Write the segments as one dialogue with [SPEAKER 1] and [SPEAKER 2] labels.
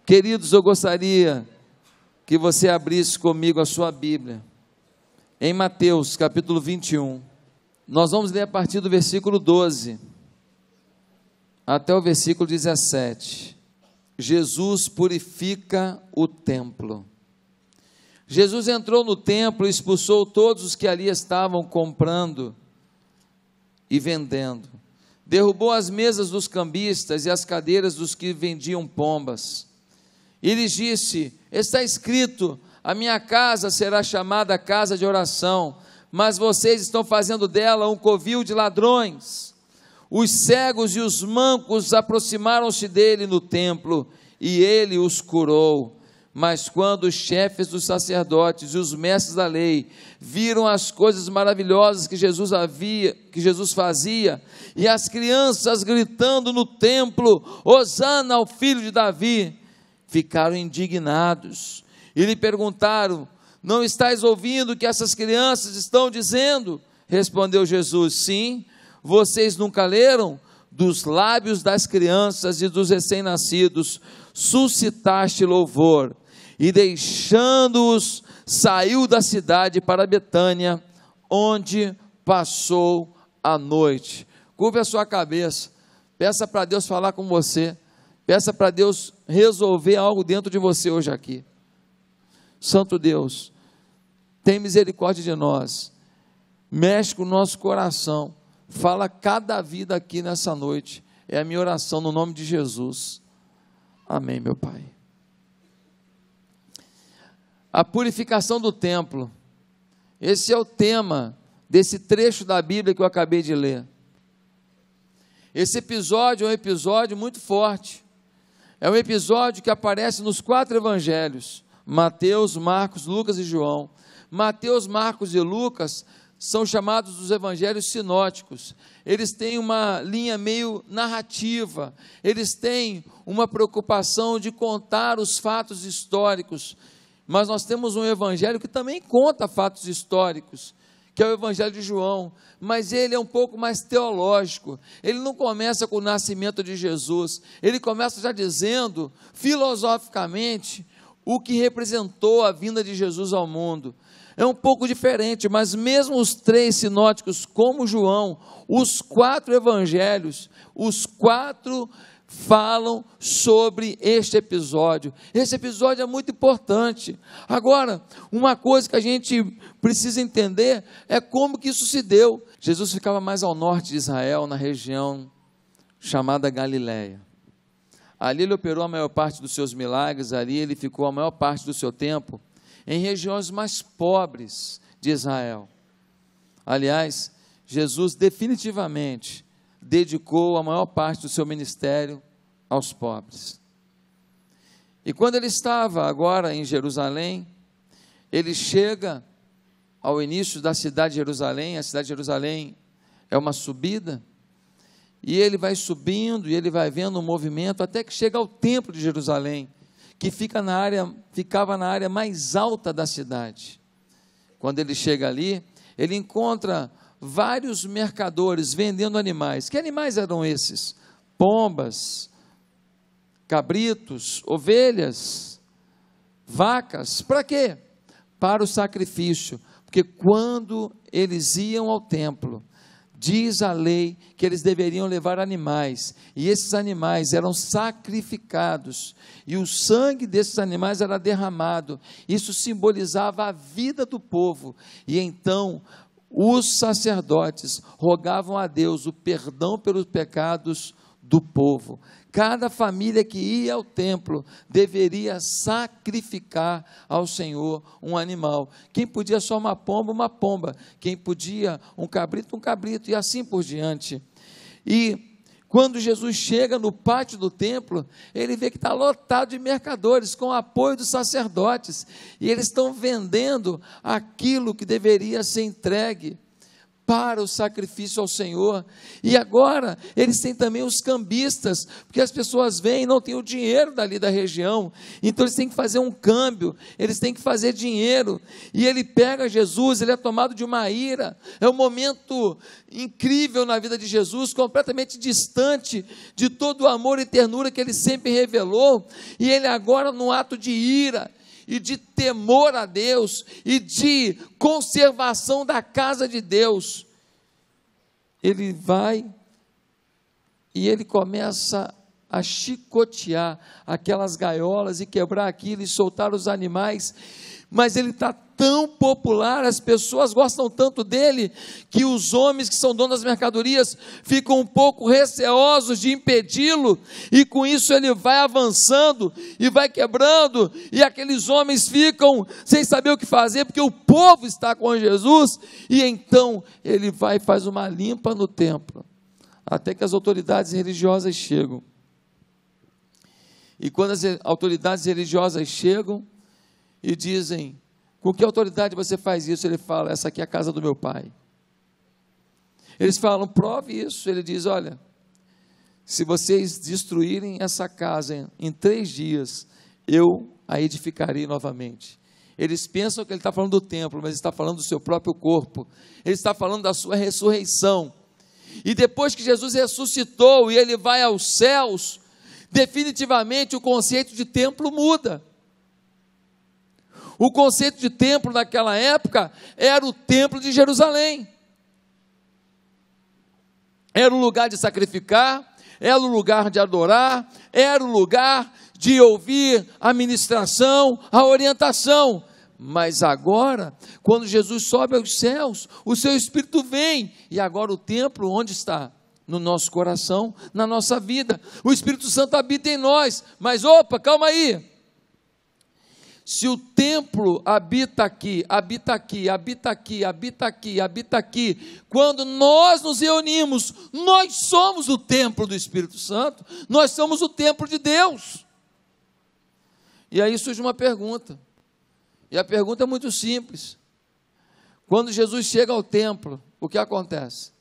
[SPEAKER 1] Queridos, eu gostaria que você abrisse comigo a sua Bíblia, em Mateus capítulo 21, nós vamos ler a partir do versículo 12, até o versículo 17, Jesus purifica o templo. Jesus entrou no templo e expulsou todos os que ali estavam comprando e vendendo, derrubou as mesas dos cambistas e as cadeiras dos que vendiam pombas, e lhes disse: está escrito, a minha casa será chamada casa de oração, mas vocês estão fazendo dela um covil de ladrões. Os cegos e os mancos aproximaram-se dele no templo, e ele os curou. Mas quando os chefes dos sacerdotes e os mestres da lei viram as coisas maravilhosas que Jesus fazia, e as crianças gritando no templo: Hosana ao filho de Davi, ficaram indignados e lhe perguntaram: não estais ouvindo o que essas crianças estão dizendo? Respondeu Jesus: sim. Vocês nunca leram? Dos lábios das crianças e dos recém-nascidos suscitaste louvor. E deixando-os, saiu da cidade para Betânia, onde passou a noite. Curve a sua cabeça, peça para Deus falar com você, peça para Deus resolver algo dentro de você hoje aqui. Santo Deus, tem misericórdia de nós, mexe com o nosso coração, fala cada vida aqui nessa noite, é a minha oração no nome de Jesus, amém, meu Pai. A purificação do templo, esse é o tema desse trecho da Bíblia que eu acabei de ler. Esse episódio é um episódio muito forte, é um episódio que aparece nos 4 evangelhos, Mateus, Marcos, Lucas e João. Mateus, Marcos e Lucas são chamados dos evangelhos sinóticos. Eles têm uma linha meio narrativa, eles têm uma preocupação de contar os fatos históricos, mas nós temos um evangelho que também conta fatos históricos, que é o evangelho de João, mas ele é um pouco mais teológico. Ele não começa com o nascimento de Jesus, ele começa já dizendo, filosoficamente, o que representou a vinda de Jesus ao mundo. É um pouco diferente, mas mesmo os 3 sinóticos, como João, os 4 evangelhos, os 4 falam sobre este episódio. Esse episódio é muito importante. Agora, uma coisa que a gente precisa entender é como que isso se deu. Jesus ficava mais ao norte de Israel, na região chamada Galileia. Ali ele operou a maior parte dos seus milagres, ali ele ficou a maior parte do seu tempo em regiões mais pobres de Israel. Aliás, Jesus definitivamente dedicou a maior parte do seu ministério aos pobres. E quando ele estava agora em Jerusalém, ele chega ao início da cidade de Jerusalém. A cidade de Jerusalém é uma subida, e ele vai subindo, e ele vai vendo um movimento, até que chega ao templo de Jerusalém, que ficava na área mais alta da cidade. Quando ele chega ali, ele encontra vários mercadores vendendo animais. Que animais eram esses? Pombas, cabritos, ovelhas, vacas. Para quê? Para o sacrifício. Porque quando eles iam ao templo, diz a lei que eles deveriam levar animais, e esses animais eram sacrificados, e o sangue desses animais era derramado. Isso simbolizava a vida do povo, e então os sacerdotes rogavam a Deus o perdão pelos pecados do povo. Cada família que ia ao templo deveria sacrificar ao Senhor um animal. Quem podia só uma pomba, quem podia um cabrito, e assim por diante. E quando Jesus chega no pátio do templo, ele vê que está lotado de mercadores, com o apoio dos sacerdotes, e eles estão vendendo aquilo que deveria ser entregue para o sacrifício ao Senhor. E agora, eles têm também os cambistas, porque as pessoas vêm e não têm o dinheiro dali da região, então eles têm que fazer um câmbio, eles têm que fazer dinheiro, e ele pega Jesus, ele é tomado de uma ira, é um momento incrível na vida de Jesus, completamente distante de todo o amor e ternura que ele sempre revelou, e ele agora no ato de ira, e de temor a Deus, e de conservação da casa de Deus, ele vai e ele começa a chicotear aquelas gaiolas e quebrar aquilo e soltar os animais, mas ele está tão popular, as pessoas gostam tanto dele, que os homens que são donos das mercadorias ficam um pouco receosos de impedi-lo, e com isso ele vai avançando, e vai quebrando, e aqueles homens ficam sem saber o que fazer, porque o povo está com Jesus, e então ele vai e faz uma limpa no templo, até que as autoridades religiosas chegam, e quando as autoridades religiosas chegam, e dizem: com que autoridade você faz isso? Ele fala: essa aqui é a casa do meu pai. Eles falam: prove isso. Ele diz: olha, se vocês destruírem essa casa em 3 dias, eu a edificarei novamente. Eles pensam que ele está falando do templo, mas ele está falando do seu próprio corpo, ele está falando da sua ressurreição, e depois que Jesus ressuscitou, e ele vai aos céus, definitivamente o conceito de templo muda. O conceito de templo naquela época era o templo de Jerusalém. Era o lugar de sacrificar, era o lugar de adorar, era o lugar de ouvir a ministração, a orientação. Mas agora, quando Jesus sobe aos céus, o seu Espírito vem, e agora o templo onde está? No nosso coração, na nossa vida. O Espírito Santo habita em nós, mas opa, calma aí. Se o templo habita aqui, habita aqui, habita aqui, habita aqui, habita aqui, quando nós nos reunimos, nós somos o templo do Espírito Santo, nós somos o templo de Deus. E aí surge uma pergunta, e a pergunta é muito simples: quando Jesus chega ao templo, o que acontece?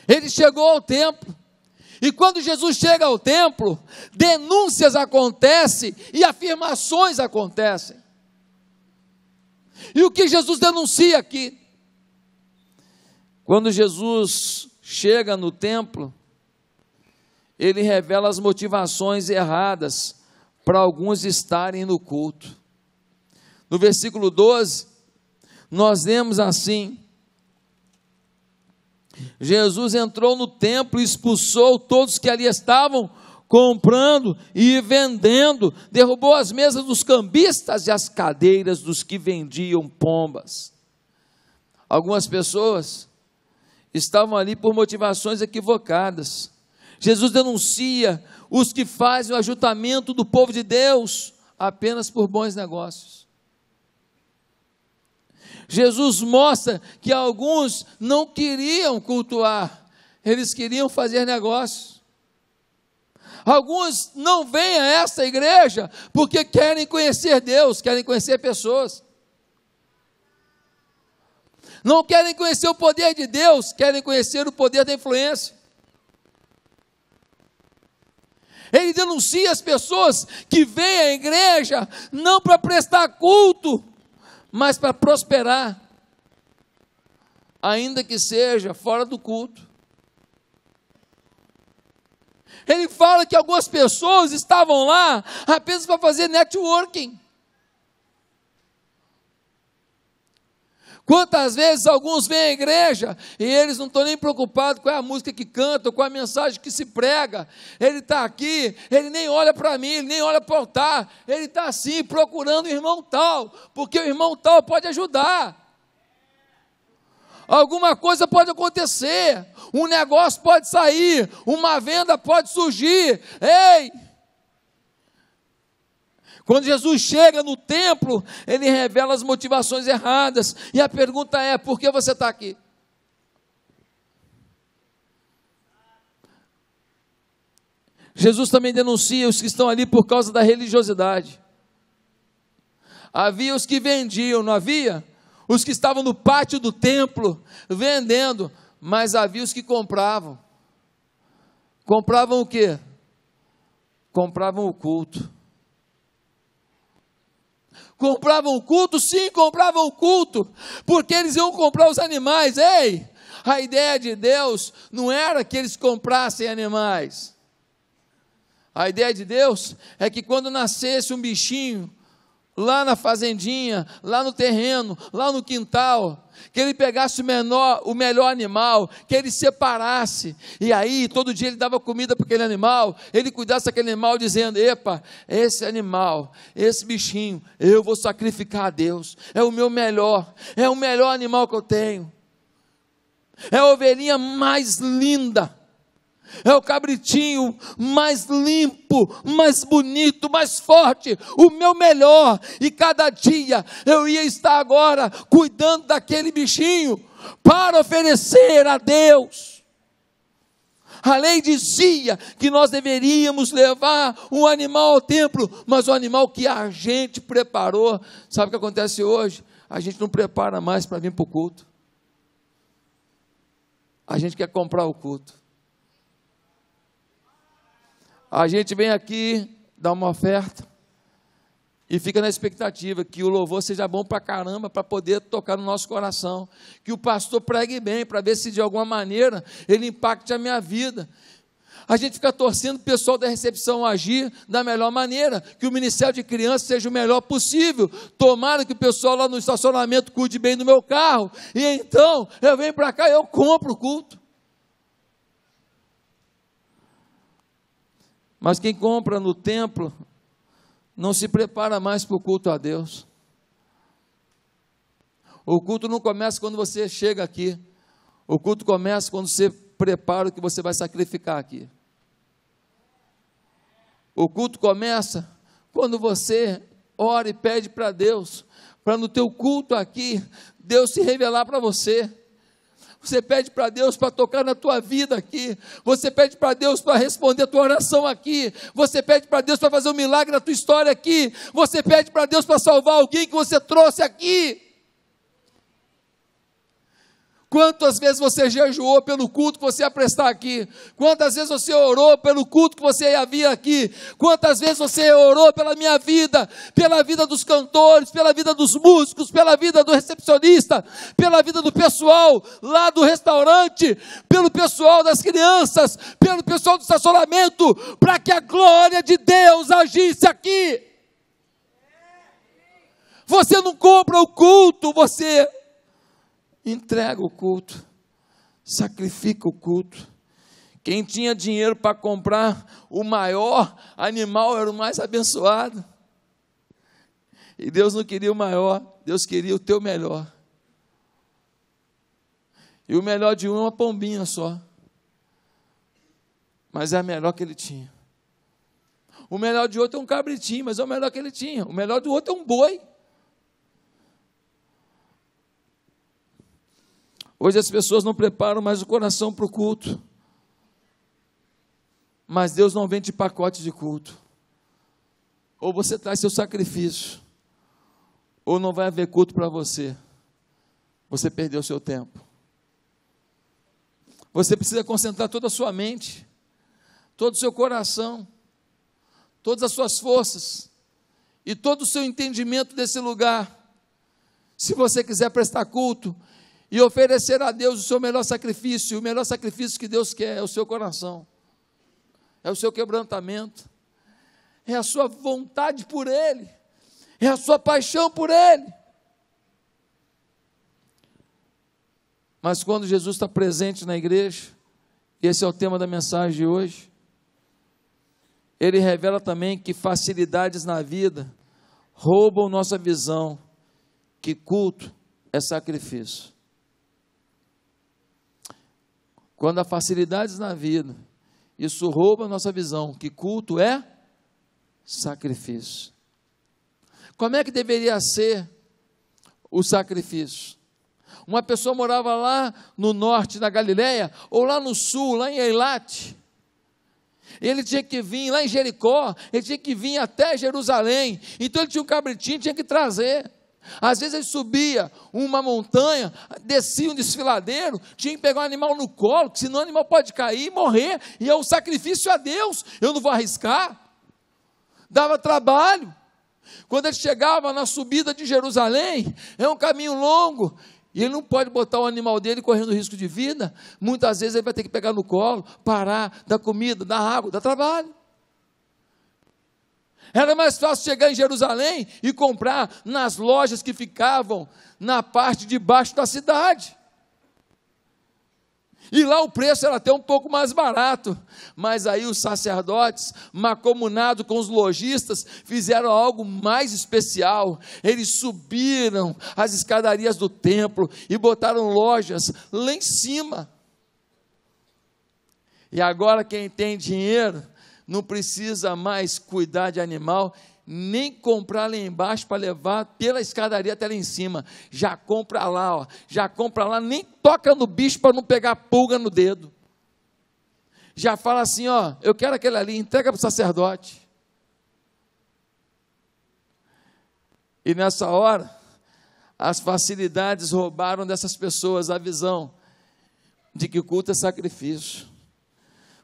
[SPEAKER 1] Ele chegou ao templo, e quando Jesus chega ao templo, denúncias acontecem e afirmações acontecem. E o que Jesus denuncia aqui? Quando Jesus chega no templo, ele revela as motivações erradas para alguns estarem no culto. No versículo 12, nós lemos assim: Jesus entrou no templo e expulsou todos que ali estavam comprando e vendendo, derrubou as mesas dos cambistas e as cadeiras dos que vendiam pombas. Algumas pessoas estavam ali por motivações equivocadas. Jesus denuncia os que fazem o ajuntamento do povo de Deus apenas por bons negócios. Jesus mostra que alguns não queriam cultuar, eles queriam fazer negócios. Alguns não vêm a essa igreja porque querem conhecer Deus, querem conhecer pessoas. Não querem conhecer o poder de Deus, querem conhecer o poder da influência. Ele denuncia as pessoas que vêm à igreja não para prestar culto, mas para prosperar, ainda que seja fora do culto. Ele fala que algumas pessoas estavam lá apenas para fazer networking. Quantas vezes alguns vêm à igreja e eles não estão nem preocupados com a música que canta, com a mensagem que se prega. Ele está aqui, ele nem olha para mim, ele nem olha para o altar, ele está assim procurando o irmão tal, porque o irmão tal pode ajudar. Alguma coisa pode acontecer, um negócio pode sair, uma venda pode surgir. Ei! Quando Jesus chega no templo, ele revela as motivações erradas, e a pergunta é: por que você está aqui? Jesus também denuncia os que estão ali por causa da religiosidade. Havia os que vendiam, não havia? os que estavam no pátio do templo vendendo, mas havia os que compravam. Compravam o quê? Compravam o culto. Compravam o culto? Sim, compravam o culto, porque eles iam comprar os animais. Ei, a ideia de Deus não era que eles comprassem animais. A ideia de Deus é que quando nascesse um bichinho, lá na fazendinha, lá no terreno, lá no quintal, que ele pegasse o melhor animal, que ele separasse, e aí todo dia ele dava comida para aquele animal, ele cuidasse daquele animal dizendo, epa, esse animal, esse bichinho, eu vou sacrificar a Deus, é o meu melhor, é o melhor animal que eu tenho, é a ovelhinha mais linda, é o cabritinho mais limpo, mais bonito, mais forte, o meu melhor, e cada dia eu ia estar agora cuidando daquele bichinho, para oferecer a Deus. A lei dizia que nós deveríamos levar um animal ao templo, mas o animal que a gente preparou, sabe o que acontece hoje? A gente não prepara mais para vir para o culto, a gente quer comprar o culto. A gente vem aqui, dá uma oferta, e fica na expectativa que o louvor seja bom para caramba, para poder tocar no nosso coração, que o pastor pregue bem, para ver se de alguma maneira ele impacte a minha vida. A gente fica torcendo o pessoal da recepção agir da melhor maneira, que o ministério de crianças seja o melhor possível, tomara que o pessoal lá no estacionamento cuide bem do meu carro, e então eu venho para cá e eu compro o culto. Mas quem compra no templo, não se prepara mais para o culto a Deus. O culto não começa quando você chega aqui, o culto começa quando você prepara o que você vai sacrificar aqui. O culto começa quando você ora e pede para Deus, para no teu culto aqui, Deus se revelar para você. Você pede para Deus para tocar na tua vida aqui, você pede para Deus para responder a tua oração aqui, você pede para Deus para fazer um milagre na tua história aqui, você pede para Deus para salvar alguém que você trouxe aqui. Quantas vezes você jejuou pelo culto que você ia prestar aqui? Quantas vezes você orou pelo culto que você ia vir aqui? Quantas vezes você orou pela minha vida, pela vida dos cantores, pela vida dos músicos, pela vida do recepcionista, pela vida do pessoal lá do restaurante, pelo pessoal das crianças, pelo pessoal do estacionamento, para que a glória de Deus agisse aqui? Você não compra o culto, você entrega o culto, sacrifica o culto. Quem tinha dinheiro para comprar o maior animal era o mais abençoado. E Deus não queria o maior, Deus queria o teu melhor. E o melhor de um é uma pombinha só, mas é a melhor que ele tinha. O melhor de outro é um cabritinho, mas é o melhor que ele tinha. O melhor do outro é um boi. Hoje as pessoas não preparam mais o coração para o culto, mas Deus não vende pacote de culto. Ou você traz seu sacrifício, ou não vai haver culto para você. Você perdeu seu tempo. Você precisa concentrar toda a sua mente, todo o seu coração, todas as suas forças e todo o seu entendimento desse lugar. Se você quiser prestar culto e oferecer a Deus o seu melhor sacrifício, o melhor sacrifício que Deus quer é o seu coração, é o seu quebrantamento, é a sua vontade por Ele, é a sua paixão por Ele. Mas quando Jesus está presente na igreja, esse é o tema da mensagem de hoje, Ele revela também que facilidades na vida roubam nossa visão, que culto é sacrifício. Quando há facilidades na vida, isso rouba a nossa visão, que culto é sacrifício. Como é que deveria ser o sacrifício? Uma pessoa morava lá no norte da Galileia, ou lá no sul, lá em Eilate. Ele tinha que vir lá em Jericó, ele tinha que vir até Jerusalém. Então ele tinha um cabritinho, tinha que trazer. Às vezes ele subia uma montanha, descia um desfiladeiro, tinha que pegar um animal no colo, senão o animal pode cair e morrer, e é um sacrifício a Deus, eu não vou arriscar. Dava trabalho. Quando ele chegava na subida de Jerusalém, é um caminho longo, e ele não pode botar o animal dele correndo risco de vida. Muitas vezes ele vai ter que pegar no colo, parar, dar comida, dar água, dar trabalho. Era mais fácil chegar em Jerusalém e comprar nas lojas que ficavam na parte de baixo da cidade. E lá o preço era até um pouco mais barato. Mas aí os sacerdotes, mancomunados com os lojistas, fizeram algo mais especial. Eles subiram as escadarias do templo e botaram lojas lá em cima. E agora quem tem dinheiro não precisa mais cuidar de animal, nem comprar lá embaixo para levar pela escadaria até lá em cima. Já compra lá, ó, já compra lá, nem toca no bicho para não pegar pulga no dedo. Já fala assim, ó, eu quero aquele ali, entrega para o sacerdote. E nessa hora, as facilidades roubaram dessas pessoas a visão de que o culto é sacrifício.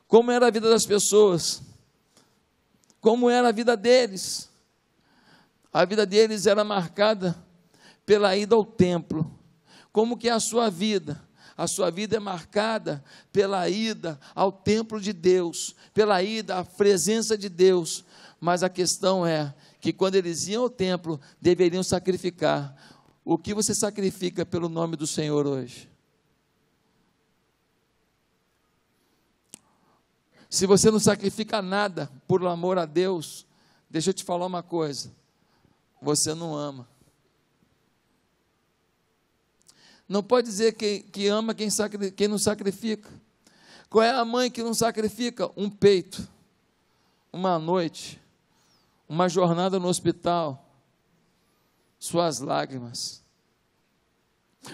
[SPEAKER 1] Como era a vida das pessoas? Como era a vida deles? A vida deles era marcada pela ida ao templo. Como que é a sua vida? A sua vida é marcada pela ida ao templo de Deus, pela ida à presença de Deus. Mas a questão é que quando eles iam ao templo, deveriam sacrificar. O que você sacrifica pelo nome do Senhor hoje? Se você não sacrifica nada por amor a Deus, deixa eu te falar uma coisa, você não ama. Não pode dizer que ama quem não sacrifica. Qual é a mãe que não sacrifica? Um peito, uma noite, uma jornada no hospital, suas lágrimas.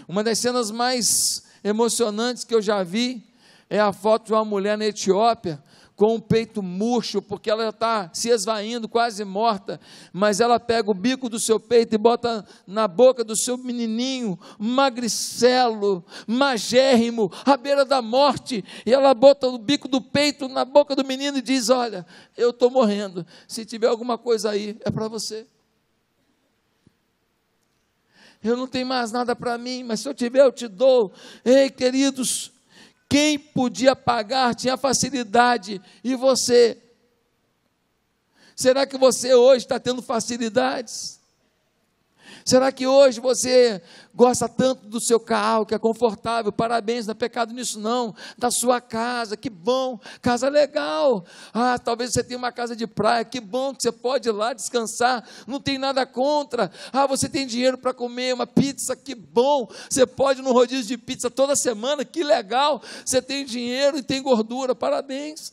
[SPEAKER 1] Uma das cenas mais emocionantes que eu já vi é a foto de uma mulher na Etiópia com o peito murcho, porque ela já está se esvaindo, quase morta, mas ela pega o bico do seu peito e bota na boca do seu menininho, magricelo, magérrimo, à beira da morte, e ela bota o bico do peito na boca do menino e diz, olha, eu estou morrendo, se tiver alguma coisa aí, é para você. Eu não tenho mais nada para mim, mas se eu tiver, eu te dou. Ei, queridos, quem podia pagar tinha facilidade, e você? Será que você hoje está tendo facilidades? Será que hoje você gosta tanto do seu carro, que é confortável? Parabéns, não é pecado nisso não. Da sua casa, que bom, casa legal. Ah, talvez você tenha uma casa de praia, que bom que você pode ir lá descansar, não tem nada contra. Ah, você tem dinheiro para comer uma pizza, que bom. Você pode ir no rodízio de pizza toda semana, que legal. Você tem dinheiro e tem gordura, parabéns.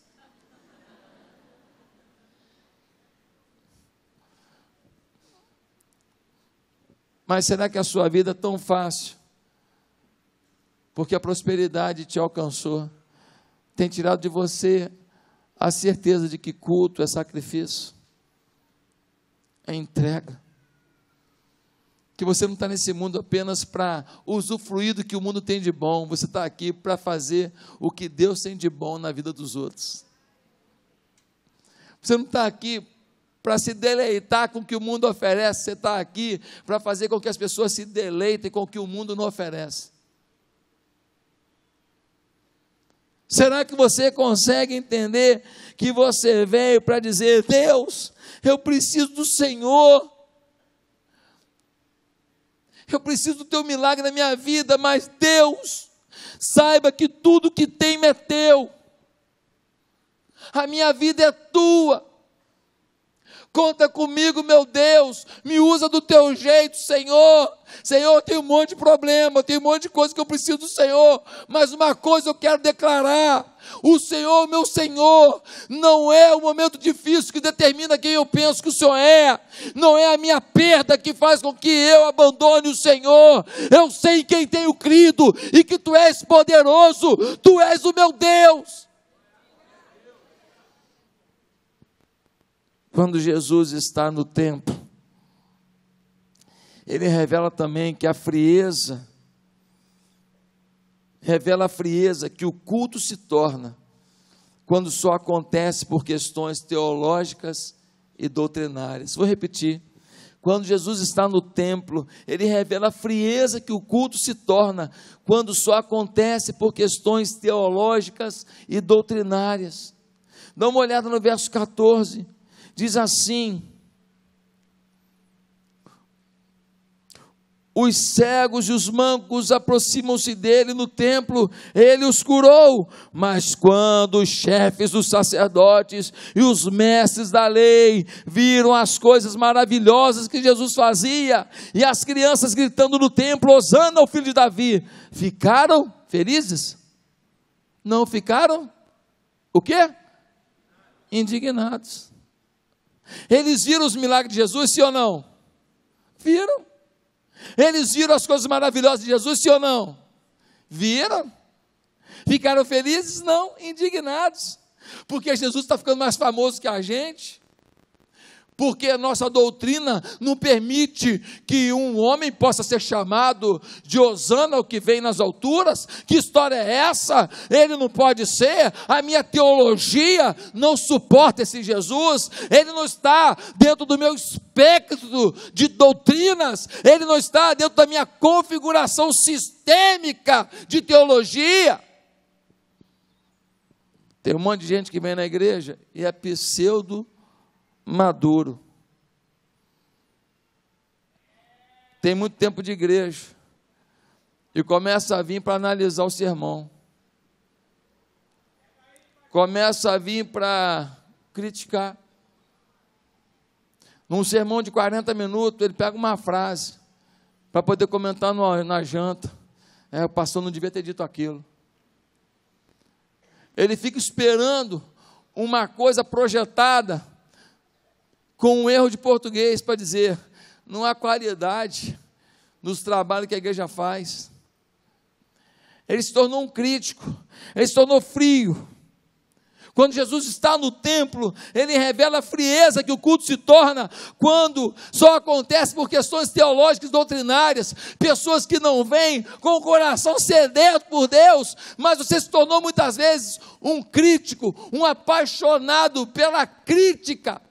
[SPEAKER 1] Mas será que a sua vida é tão fácil? Porque a prosperidade te alcançou, tem tirado de você a certeza de que culto é sacrifício, é entrega. Que você não está nesse mundo apenas para usufruir do que o mundo tem de bom, você está aqui para fazer o que Deus tem de bom na vida dos outros. Você não está aqui para se deleitar com o que o mundo oferece, você está aqui para fazer com que as pessoas se deleitem com o que o mundo não oferece. Será que você consegue entender que você veio para dizer, Deus, eu preciso do Senhor, eu preciso do teu milagre na minha vida, mas Deus, saiba que tudo que tem é teu, a minha vida é tua, conta comigo, meu Deus, me usa do teu jeito, Senhor. Senhor, eu tenho um monte de problema, eu tenho um monte de coisa que eu preciso do Senhor, mas uma coisa eu quero declarar, o Senhor, meu Senhor, não é o momento difícil que determina quem eu penso que o Senhor é, não é a minha perda que faz com que eu abandone o Senhor, eu sei em quem tenho crido, e que Tu és poderoso, Tu és o meu Deus. Quando Jesus está no templo, Ele ele revela também que a frieza, revela a frieza que o culto se torna quando só acontece por questões teológicas e doutrinárias. Vou repetir. Quando Jesus está no templo, ele revela a frieza que o culto se torna quando só acontece por questões teológicas e doutrinárias. Dá uma olhada no verso 14, diz assim: os cegos e os mancos aproximam-se dele no templo, ele os curou. Mas quando os chefes dos sacerdotes e os mestres da lei viram as coisas maravilhosas que Jesus fazia, e as crianças gritando no templo, hosana ao filho de Davi, ficaram felizes? Não ficaram? O quê? Indignados. Eles viram os milagres de Jesus, sim ou não? Viram. Eles viram as coisas maravilhosas de Jesus, sim ou não? Viram? Ficaram felizes? Não, indignados. Porque Jesus está ficando mais famoso que a gente. Porque a nossa doutrina não permite que um homem possa ser chamado de hosana, o que vem nas alturas. Que história é essa? Ele não pode ser. A minha teologia não suporta esse Jesus. Ele não está dentro do meu espectro de doutrinas. Ele não está dentro da minha configuração sistêmica de teologia. Tem um monte de gente que vem na igreja e é pseudo maduro. Tem muito tempo de igreja e começa a vir para analisar o sermão, começa a vir para criticar. Num sermão de 40 minutos, ele pega uma frase para poder comentar na janta. O pastor não devia ter dito aquilo. Ele fica esperando uma coisa projetada com um erro de português para dizer: não há qualidade nos trabalhos que a igreja faz. Ele se tornou um crítico, ele se tornou frio. Quando Jesus está no templo, ele revela a frieza que o culto se torna quando só acontece por questões teológicas e doutrinárias. Pessoas que não vêm com o coração sedento por Deus, mas você se tornou muitas vezes um crítico, um apaixonado pela crítica.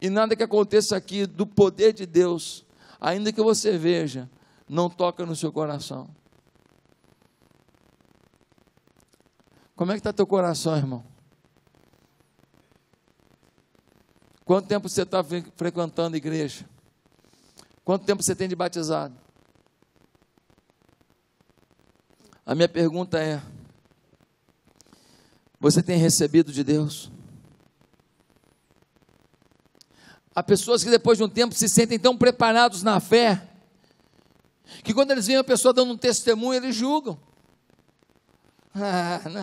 [SPEAKER 1] E nada que aconteça aqui do poder de Deus, ainda que você veja, não toca no seu coração. Como é que está teu coração, irmão? Quanto tempo você está frequentando a igreja? Quanto tempo você tem de batizado? A minha pergunta é: você tem recebido de Deus? Há pessoas que depois de um tempo se sentem tão preparados na fé, que quando eles veem a pessoa dando um testemunho, eles julgam.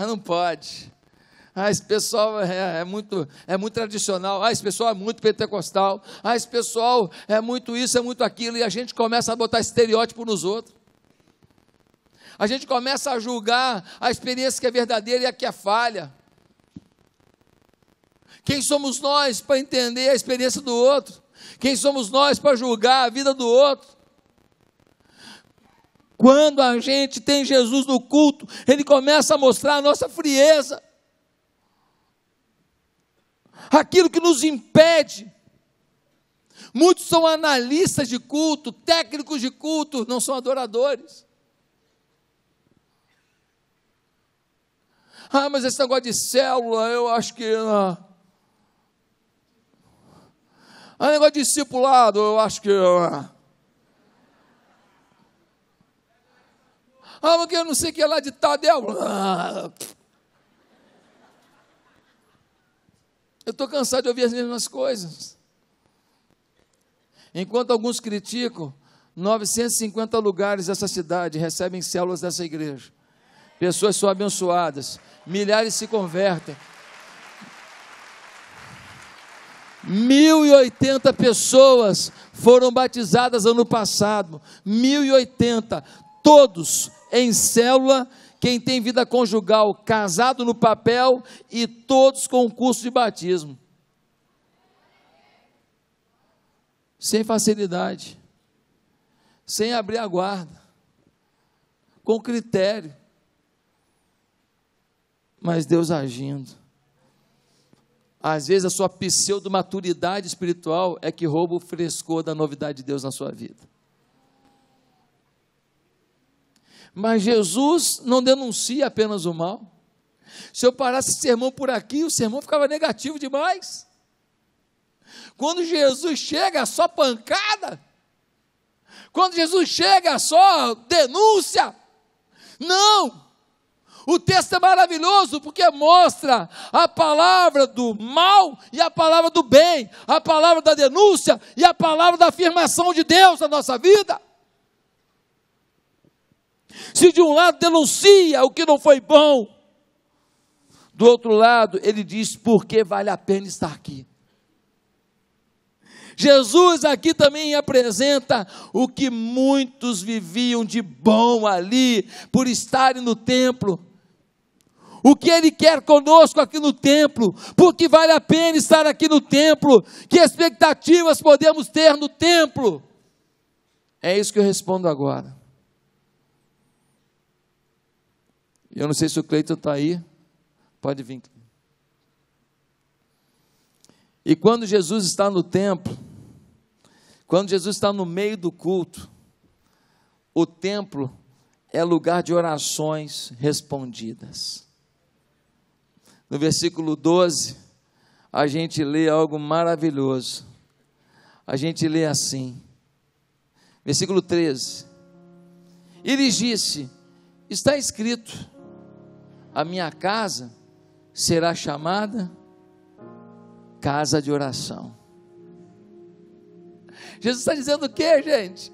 [SPEAKER 1] Não pode. Esse pessoal é muito tradicional. Esse pessoal é muito pentecostal. Esse pessoal é muito isso, é muito aquilo. E a gente começa a botar estereótipo nos outros. A gente começa a julgar a experiência que é verdadeira e a que é falha. Quem somos nós para entender a experiência do outro? Quem somos nós para julgar a vida do outro? Quando a gente tem Jesus no culto, ele começa a mostrar a nossa frieza. Aquilo que nos impede. Muitos são analistas de culto, técnicos de culto, não são adoradores. Mas esse negócio de célula, eu acho que... negócio de discipulado, eu acho que... porque eu não sei o que é lá de Tadel. Eu estou cansado de ouvir as mesmas coisas. Enquanto alguns criticam, 950 lugares dessa cidade recebem células dessa igreja. Pessoas são abençoadas, milhares se convertem. 1.080 pessoas foram batizadas ano passado. 1.080, todos em célula, quem tem vida conjugal, casado no papel e todos com curso de batismo. sem facilidade, sem abrir a guarda, com critério, mas Deus agindo. Às vezes a sua pseudo-maturidade espiritual é que rouba o frescor da novidade de Deus na sua vida. Mas Jesus não denuncia apenas o mal. Se eu parasse esse sermão por aqui, o sermão ficava negativo demais. Quando Jesus chega, só pancada. Quando Jesus chega, só denúncia. Não! O texto é maravilhoso porque mostra a palavra do mal e a palavra do bem, a palavra da denúncia e a palavra da afirmação de Deus na nossa vida. Se de um lado denuncia o que não foi bom, do outro lado ele diz por que vale a pena estar aqui. Jesus aqui também apresenta o que muitos viviam de bom ali, por estarem no templo. O que Ele quer conosco aqui no templo, porque vale a pena estar aqui no templo, que expectativas podemos ter no templo? É isso que eu respondo agora. Eu não sei se o Cleiton está aí, pode vir. E quando Jesus está no templo, quando Jesus está no meio do culto, o templo é lugar de orações respondidas. No versículo 12, a gente lê algo maravilhoso. A gente lê assim, versículo 13: e lhes disse, está escrito, a minha casa será chamada casa de oração. Jesus está dizendo o que, gente?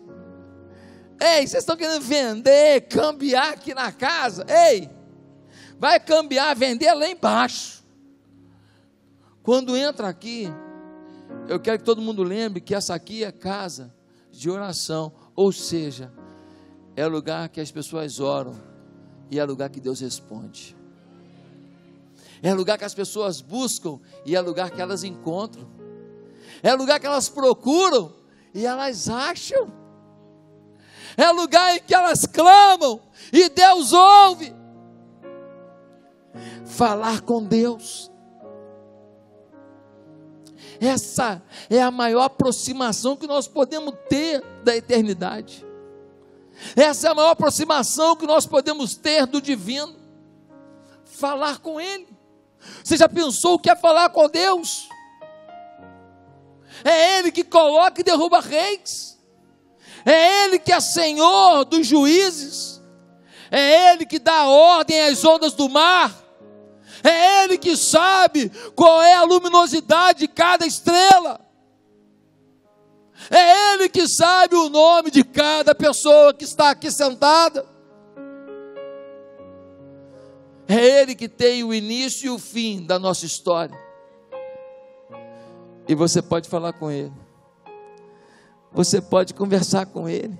[SPEAKER 1] Ei, vocês estão querendo vender, cambiar aqui na casa? Ei, vai cambiar, vender lá embaixo. Quando entra aqui, eu quero que todo mundo lembre que essa aqui é casa de oração, ou seja, é o lugar que as pessoas oram e é o lugar que Deus responde. É o lugar que as pessoas buscam e é o lugar que elas encontram. É o lugar que elas procuram e elas acham. É o lugar em que elas clamam e Deus ouve. Falar com Deus. Essa é a maior aproximação que nós podemos ter da eternidade. Essa é a maior aproximação que nós podemos ter do divino. Falar com Ele. Você já pensou o que é falar com Deus? É Ele que coloca e derruba reis. É Ele que é Senhor dos juízes. É Ele que dá ordem às ondas do mar. É Ele que sabe qual é a luminosidade de cada estrela. É Ele que sabe o nome de cada pessoa que está aqui sentada. É Ele que tem o início e o fim da nossa história. E você pode falar com Ele. Você pode conversar com Ele.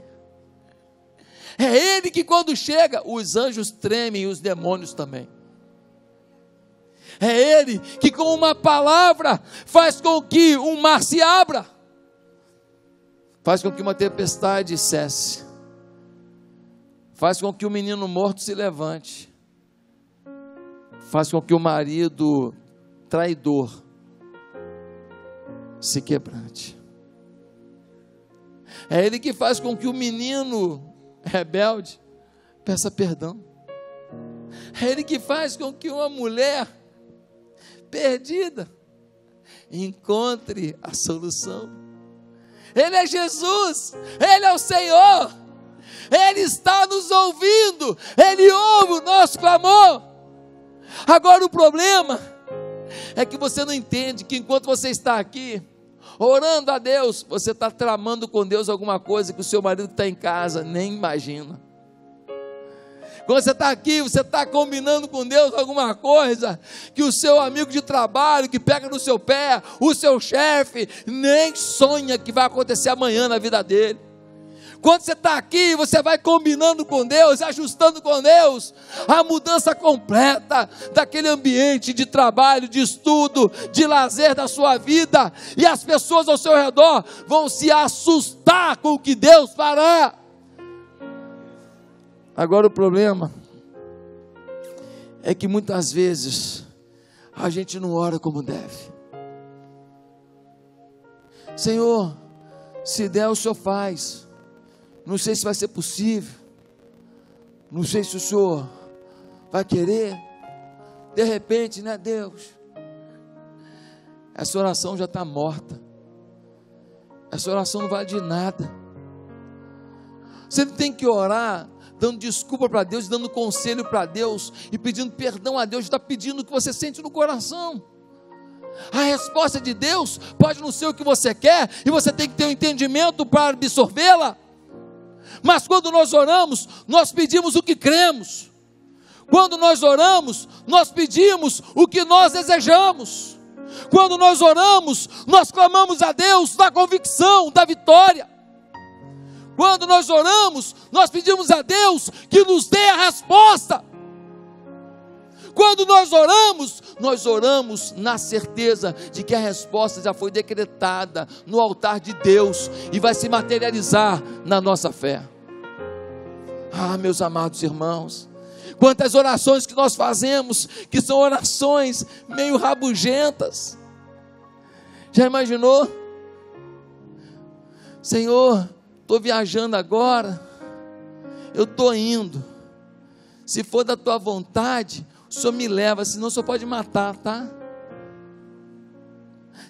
[SPEAKER 1] É Ele que quando chega, os anjos tremem e os demônios também. É Ele que com uma palavra faz com que um mar se abra. Faz com que uma tempestade cesse. Faz com que o menino morto se levante. Faz com que o marido traidor se quebrante. É Ele que faz com que o menino rebelde peça perdão. É Ele que faz com que uma mulher perdida encontre a solução. Ele é Jesus, Ele é o Senhor, Ele está nos ouvindo, Ele ouve o nosso clamor. Agora o problema é que você não entende que enquanto você está aqui orando a Deus, você está tramando com Deus alguma coisa que o seu marido que está em casa nem imagina. Quando você está aqui, você está combinando com Deus alguma coisa que o seu amigo de trabalho, que pega no seu pé, o seu chefe, nem sonha que vai acontecer amanhã na vida dele. Quando você está aqui, você vai combinando com Deus, ajustando com Deus, a mudança completa daquele ambiente de trabalho, de estudo, de lazer da sua vida, e as pessoas ao seu redor vão se assustar com o que Deus fará. Agora o problema é que muitas vezes a gente não ora como deve. Senhor, se der o Senhor faz, não sei se vai ser possível, não sei se o Senhor vai querer, de repente, né, Deus? Essa oração já está morta, essa oração não vale de nada. Você não tem que orar dando desculpa para Deus, dando conselho para Deus e pedindo perdão a Deus, está pedindo o que você sente no coração. A resposta de Deus pode não ser o que você quer, e você tem que ter um entendimento para absorvê-la. Mas quando nós oramos, nós pedimos o que cremos. Quando nós oramos, nós pedimos o que nós desejamos. Quando nós oramos, nós clamamos a Deus da convicção, da vitória. Quando nós oramos, nós pedimos a Deus que nos dê a resposta. Quando nós oramos na certeza de que a resposta já foi decretada no altar de Deus e vai se materializar na nossa fé. Ah, meus amados irmãos, quantas orações que nós fazemos, que são orações meio rabugentas. Já imaginou? Senhor, estou viajando agora, eu estou indo, se for da tua vontade, o Senhor me leva, senão o Senhor pode matar, tá?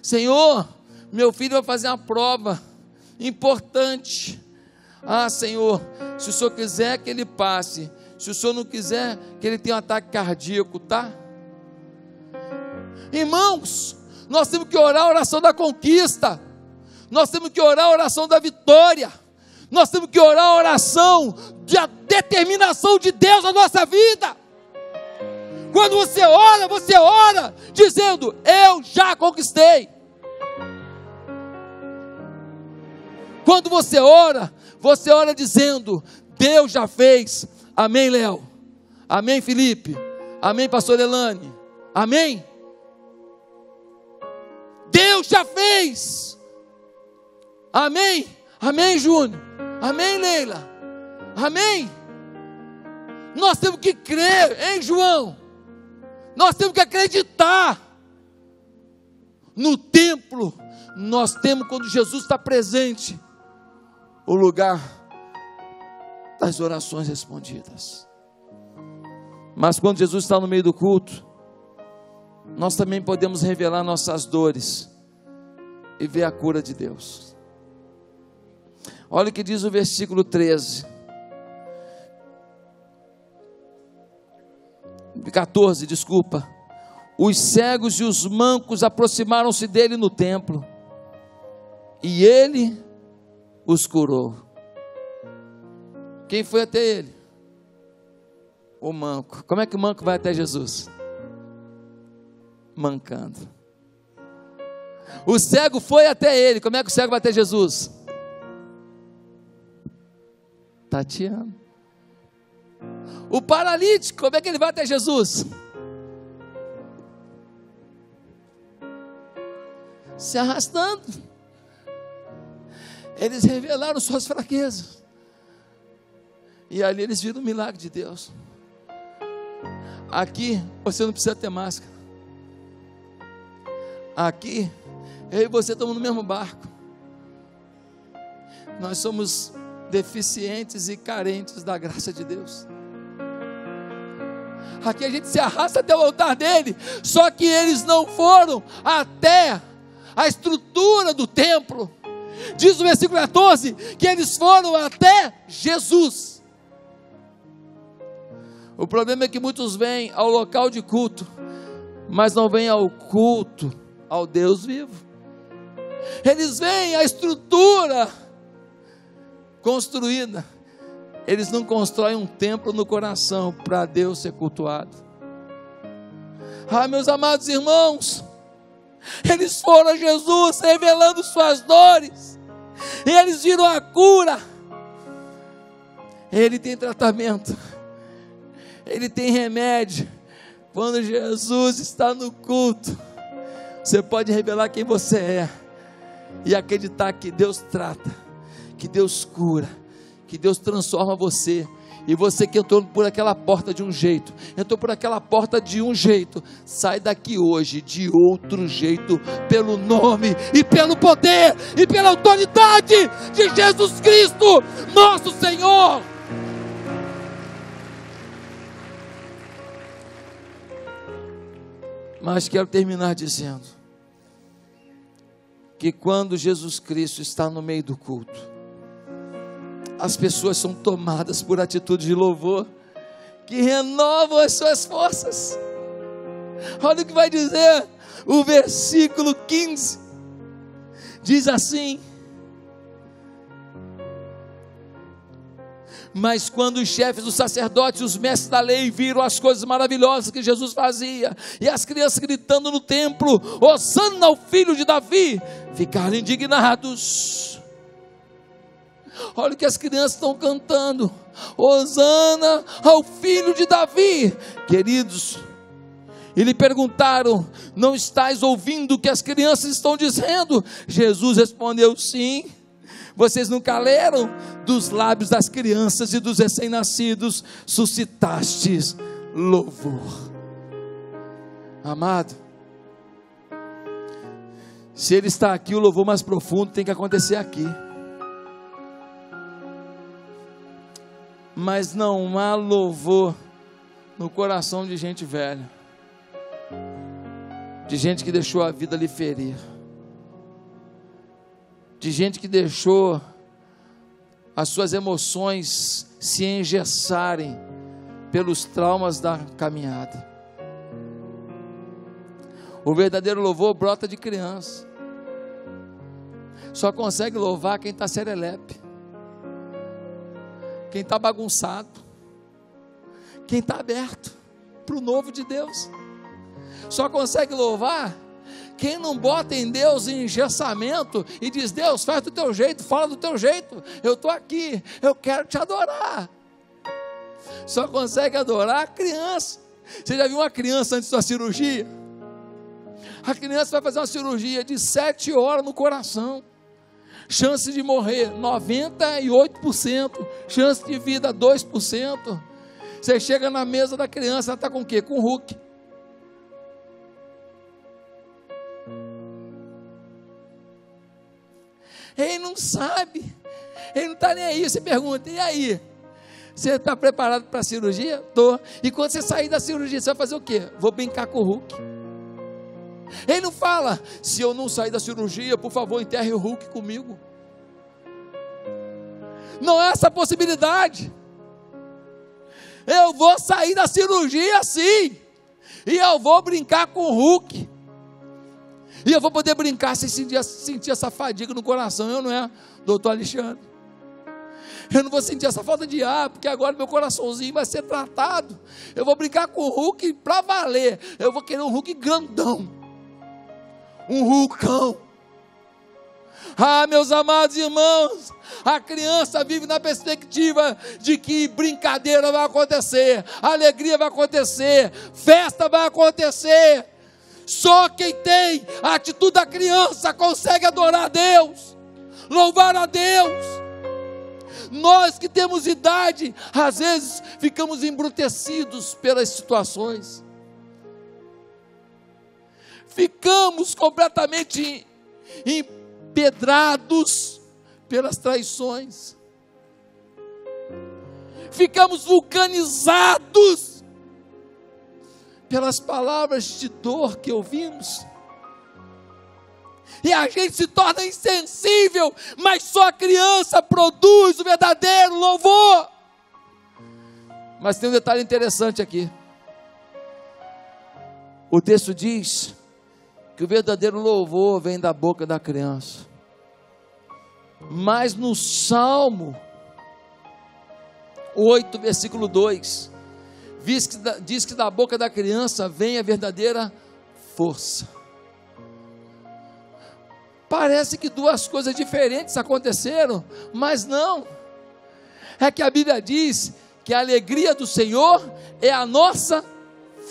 [SPEAKER 1] Senhor, meu filho vai fazer uma prova importante. Ah, Senhor, se o Senhor quiser que ele passe, se o Senhor não quiser que ele tenha um ataque cardíaco, tá? Irmãos, nós temos que orar a oração da conquista, nós temos que orar a oração da vitória, nós temos que orar a oração da determinação de Deus na nossa vida. Quando você ora dizendo, eu já conquistei. Quando você ora dizendo, Deus já fez. Amém, Léo? Amém, Felipe? Amém, pastor Elane? Amém? Deus já fez. Amém? Amém, Júnior? Amém, Leila? Amém? Nós temos que crer, hein, João? Nós temos que acreditar. No templo, nós temos, quando Jesus está presente, o lugar das orações respondidas. Mas quando Jesus está no meio do culto, nós também podemos revelar nossas dores e ver a cura de Deus. Olha o que diz o versículo 13. 14, desculpa. Os cegos e os mancos aproximaram-se dele no templo, e ele os curou. Quem foi até ele? O manco. Como é que o manco vai até Jesus? Mancando. O cego foi até ele. Como é que o cego vai até Jesus? Tateando. O paralítico, como é que ele vai até Jesus? Se arrastando. Eles revelaram suas fraquezas, e ali eles viram o milagre de Deus. Aqui você não precisa ter máscara. Aqui eu e você estamos no mesmo barco. Nós somos deficientes e carentes da graça de Deus. Aqui a gente se arrasta até o altar dele, só que eles não foram até a estrutura do templo. Diz o versículo 14 que eles foram até Jesus. O problema é que muitos vêm ao local de culto, mas não vêm ao culto ao Deus vivo. Eles vêm à estrutura construída, eles não constroem um templo no coração para Deus ser cultuado. Ah, meus amados irmãos, eles foram a Jesus revelando suas dores, e eles viram a cura, Ele tem tratamento, Ele tem remédio. Quando Jesus está no culto, você pode revelar quem você é e acreditar que Deus trata, que Deus cura, que Deus transforma você. E você que entrou por aquela porta de um jeito, entrou por aquela porta de um jeito, sai daqui hoje de outro jeito, pelo nome e pelo poder e pela autoridade de Jesus Cristo, nosso Senhor. Mas quero terminar dizendo que quando Jesus Cristo está no meio do culto, as pessoas são tomadas por atitude de louvor, que renovam as suas forças. Olha o que vai dizer o versículo 15, diz assim: mas quando os chefes dos sacerdotes e os mestres da lei viram as coisas maravilhosas que Jesus fazia, e as crianças gritando no templo, Hosana ao filho de Davi, ficaram indignados. Olha o que as crianças estão cantando: Hosana ao filho de Davi. Queridos, e lhe perguntaram: não estais ouvindo o que as crianças estão dizendo? Jesus respondeu: sim. Vocês nunca leram? Dos lábios das crianças e dos recém-nascidos suscitastes louvor. Amado, se Ele está aqui, o louvor mais profundo tem que acontecer aqui. Mas não há louvor no coração de gente velha, de gente que deixou a vida lhe ferir, de gente que deixou as suas emoções se engessarem pelos traumas da caminhada. O verdadeiro louvor brota de criança. Só consegue louvar quem está serelepe, quem está bagunçado, quem está aberto para o novo de Deus. Só consegue louvar quem não bota em Deus em engessamento e diz: Deus, faz do teu jeito, fala do teu jeito, eu estou aqui, eu quero te adorar. Só consegue adorar a criança. Você já viu uma criança antes da cirurgia? A criança vai fazer uma cirurgia de 7 horas no coração, chance de morrer 98%, chance de vida 2%. Você chega na mesa da criança, ela está com o quê? Com Hulk. Ele não sabe, ele não está nem aí. Você pergunta: e aí? Você está preparado para a cirurgia? Estou. E quando você sair da cirurgia, você vai fazer o quê? Vou brincar com o Hulk. Ele não fala: se eu não sair da cirurgia, por favor, enterre o Hulk comigo. Não é essa a possibilidade. Eu vou sair da cirurgia sim, e eu vou brincar com o Hulk, e eu vou poder brincar sem sentir essa fadiga no coração. Eu não é, doutor Alexandre? Eu não vou sentir essa falta de ar, porque agora meu coraçãozinho vai ser tratado. Eu vou brincar com o Hulk para valer. Eu vou querer um Hulk grandão, um Hulkão. Ah, meus amados irmãos, a criança vive na perspectiva de que brincadeira vai acontecer, alegria vai acontecer, festa vai acontecer. Só quem tem a atitude da criança consegue adorar a Deus, louvar a Deus. Nós que temos idade, às vezes ficamos embrutecidos pelas situações, ficamos completamente empedrados pelas traições, ficamos vulcanizados pelas palavras de dor que ouvimos, e a gente se torna insensível. Mas só a criança produz o verdadeiro louvor. Mas tem um detalhe interessante aqui. O texto diz que o verdadeiro louvor vem da boca da criança. Mas no Salmo 8, versículo 2, diz que da boca da criança vem a verdadeira força. Parece que duas coisas diferentes aconteceram, mas não. É que a Bíblia diz que a alegria do Senhor é a nossa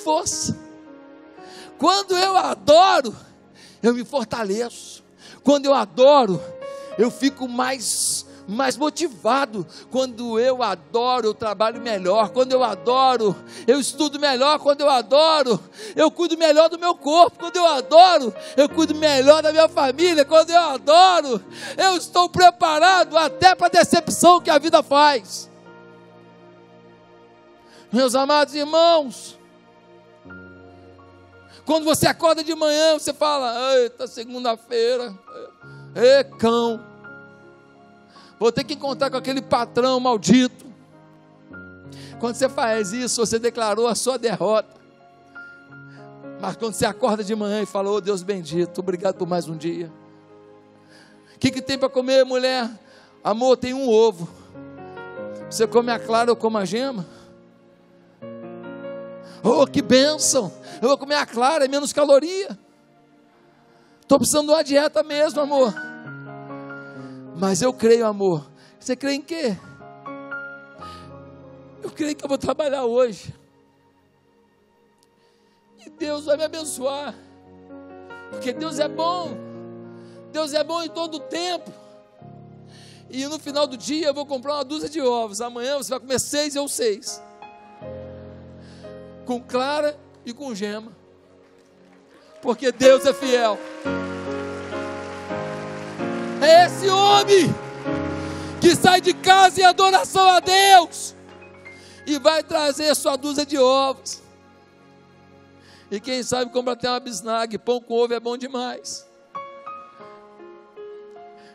[SPEAKER 1] força. Quando eu adoro, eu me fortaleço. Quando eu adoro, eu fico mais motivado. Quando eu adoro, eu trabalho melhor. Quando eu adoro, eu estudo melhor. Quando eu adoro, eu cuido melhor do meu corpo. Quando eu adoro, eu cuido melhor da minha família. Quando eu adoro, eu estou preparado até para a decepção que a vida faz. Meus amados irmãos, quando você acorda de manhã, você fala: eita, segunda-feira, cão, vou ter que encontrar com aquele patrão maldito. Quando você faz isso, você declarou a sua derrota. Mas quando você acorda de manhã e fala: oh Deus bendito, obrigado por mais um dia. O que tem para comer, mulher? Amor, tem um ovo. Você come a clara ou come a gema? Oh, que bênção, eu vou comer a clara, é menos caloria. Estou precisando de uma dieta mesmo, amor. Mas eu creio, amor. Você crê em quê? Eu creio que eu vou trabalhar hoje, e Deus vai me abençoar, porque Deus é bom. Deus é bom em todo o tempo. E no final do dia eu vou comprar uma dúzia de ovos. Amanhã você vai comer 6 e eu 6, com clara e com gema, porque Deus é fiel. É esse homem que sai de casa em adoração a Deus e vai trazer sua dúzia de ovos, e quem sabe compra até uma bisnaga. Pão com ovo é bom demais.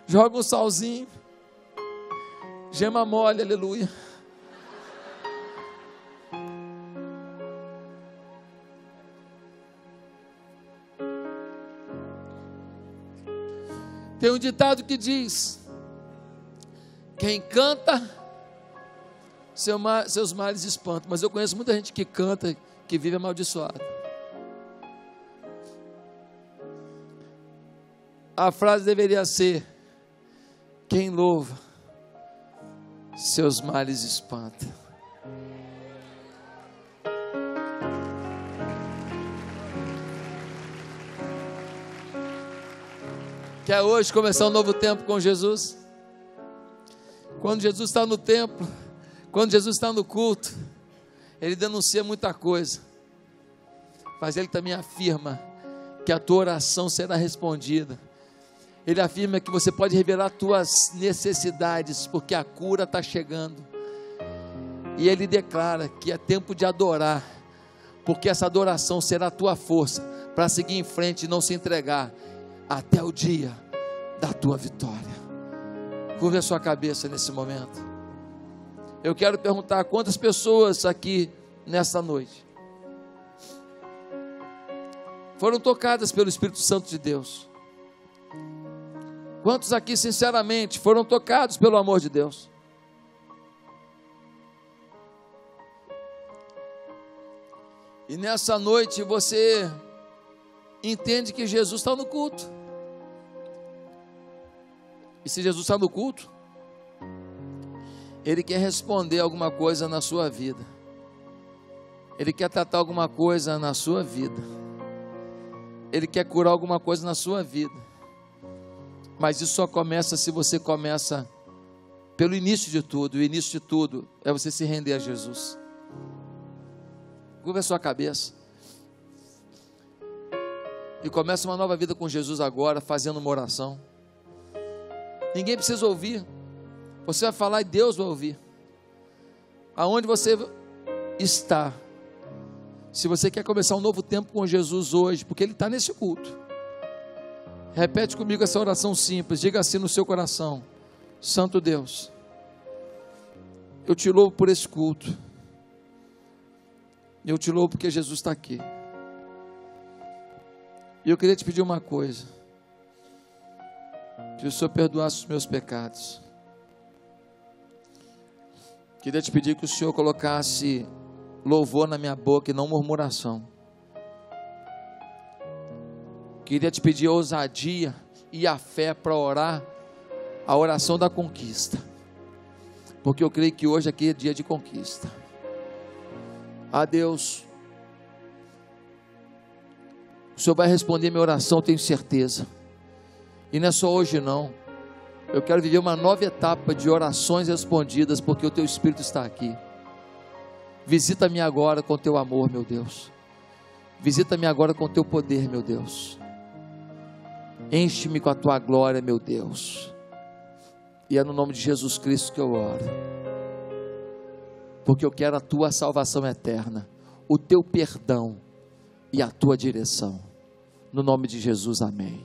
[SPEAKER 1] Joga um salzinho, gema mole, aleluia. Tem um ditado que diz: quem canta, seus males espantam. Mas eu conheço muita gente que canta, que vive amaldiçoado. A frase deveria ser: quem louva, seus males espanta. Quer hoje começar um novo tempo com Jesus? Quando Jesus está no templo, quando Jesus está no culto, Ele denuncia muita coisa, mas Ele também afirma que a tua oração será respondida. Ele afirma que você pode revelar tuas necessidades, porque a cura está chegando. E Ele declara que é tempo de adorar, porque essa adoração será a tua força para seguir em frente e não se entregar até o dia da tua vitória. Curve a sua cabeça nesse momento. Eu quero perguntar: quantas pessoas aqui nessa noite foram tocadas pelo Espírito Santo de Deus? Quantos aqui sinceramente foram tocados pelo amor de Deus? E nessa noite você entende que Jesus está no culto. E se Jesus está no culto, Ele quer responder alguma coisa na sua vida. Ele quer tratar alguma coisa na sua vida. Ele quer curar alguma coisa na sua vida. Mas isso só começa se você começa pelo início de tudo. O início de tudo é você se render a Jesus. Curva a sua cabeça e começa uma nova vida com Jesus agora, fazendo uma oração. Ninguém precisa ouvir. Você vai falar e Deus vai ouvir. Aonde você está, se você quer começar um novo tempo com Jesus hoje, porque Ele está nesse culto, repete comigo essa oração simples. Diga assim no seu coração: Santo Deus, eu te louvo por esse culto. Eu te louvo porque Jesus está aqui. E eu queria te pedir uma coisa: que o Senhor perdoasse os meus pecados. Queria te pedir que o Senhor colocasse louvor na minha boca e não murmuração. Queria te pedir ousadia e a fé para orar a oração da conquista. porque eu creio que hoje aqui é dia de conquista. Ah, Deus, o Senhor vai responder minha oração, tenho certeza. E não é só hoje não. Eu quero viver uma nova etapa de orações respondidas, porque o Teu Espírito está aqui. Visita-me agora com Teu amor, meu Deus. Visita-me agora com Teu poder, meu Deus. Enche-me com a Tua glória, meu Deus. E é no nome de Jesus Cristo que eu oro, porque eu quero a Tua salvação eterna, o Teu perdão e a Tua direção. No nome de Jesus, amém.